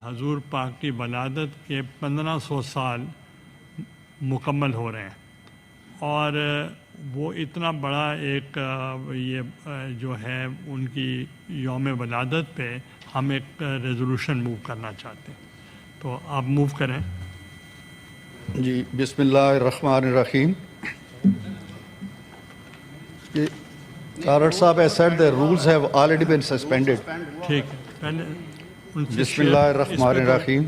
حضور پاک کی ولادت کے 1500 سال مکمل ہو رہے ہیں، اور وہ اتنا بڑا ایک یہ جو ہے ان کی یوم ولادت پہ ہم ایک ریزولوشن موو کرنا چاہتے ہیں، تو آپ موو کریں۔ جی بسم اللہ الرحمن الرحیم۔ Tarar Sahab has said the rules have already been suspended. ٹھیک ہے، پہلے ان سے بسم اللہ الرحمن الرحیم۔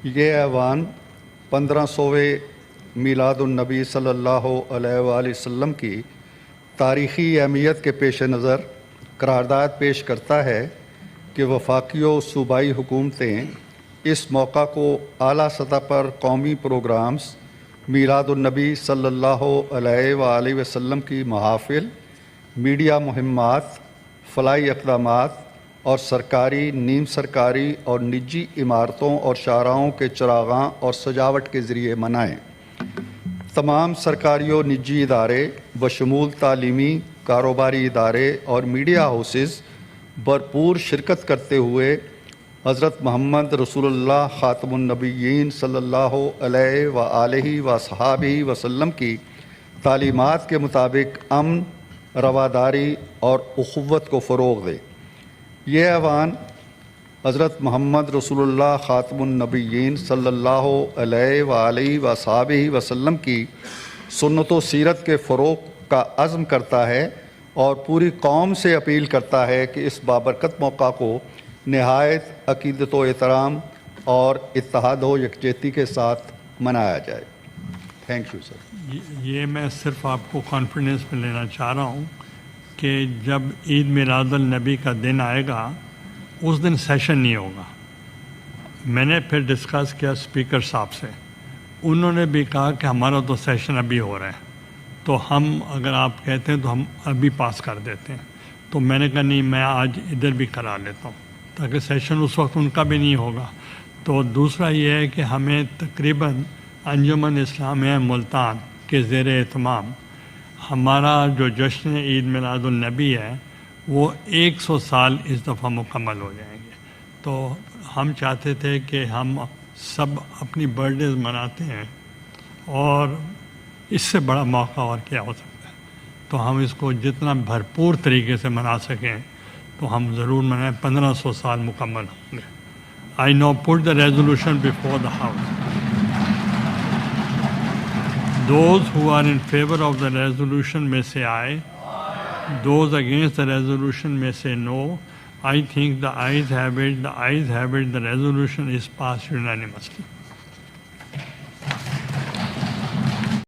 یہ ایوان 1500ویں میلاد النبی صلی اللہ علیہ وآلہ وسلم کی تاریخی اہمیت کے پیش نظر قرارداد پیش کرتا ہے کہ وفاقی و صوبائی حکومتیں اس موقع کو اعلیٰ سطح پر قومی پروگرامز، میلاد النبی صلی اللہ علیہ وآلہ وسلم کی محافل، میڈیا مہمات، فلاحی اقدامات اور سرکاری، نیم سرکاری اور نجی عمارتوں اور شاہراہوں کے چراغاں اور سجاوٹ کے ذریعے منائیں۔ تمام سرکاری و نجی ادارے بشمول تعلیمی، کاروباری ادارے اور میڈیا ہاؤسز بھرپور شرکت کرتے ہوئے حضرت محمد رسول اللہ خاتم النبیین صلی اللہ علیہ وآلہ وصحابہ وسلم کی تعلیمات کے مطابق امن، رواداری اور اخوت کو فروغ دے۔ یہ ایوان حضرت محمد رسول اللہ خاتم النبیین صلی اللہ علیہ وآلہ وصحابہ وسلم کی سنت و سیرت کے فروغ کا عزم کرتا ہے اور پوری قوم سے اپیل کرتا ہے کہ اس بابرکت موقع کو نہایت عقیدت و احترام اور اتحاد و یکجہتی کے ساتھ منایا جائے۔ Thank you sir. یہ میں صرف آپ کو کانفیڈنس میں لینا چاہ رہا ہوں کہ جب عید میلاد النبی کا دن آئے گا اس دن سیشن نہیں ہوگا۔ میں نے پھر ڈسکس کیا اسپیکر صاحب سے، انہوں نے بھی کہا کہ ہمارا تو سیشن ابھی ہو رہا ہے، تو ہم اگر آپ کہتے ہیں تو ہم ابھی پاس کر دیتے ہیں۔ تو میں نے کہا نہیں، میں آج ادھر بھی کرا لیتا ہوں تاکہ سیشن اس وقت ان کا بھی نہیں ہوگا۔ تو دوسرا یہ ہے کہ ہمیں تقریباً انجمن اسلامیہ ملتان کے زیر اہتمام ہمارا جو جشن عید میلاد النبی ہے وہ 100 سال اس دفعہ مکمل ہو جائیں گے۔ تو ہم چاہتے تھے کہ ہم سب اپنی برتھ ڈیز مناتے ہیں، اور اس سے بڑا موقع اور کیا ہو سکتا ہے، تو ہم اس کو جتنا بھرپور طریقے سے منا سکیں تو ہم ضرور منائیں۔ 1500 سال مکمل ہوں گے۔ I now put the resolution before the house. Those who are in favor of the resolution may say aye. Those against the resolution may say no. I think the ayes have it. The ayes have it. The resolution is passed unanimously.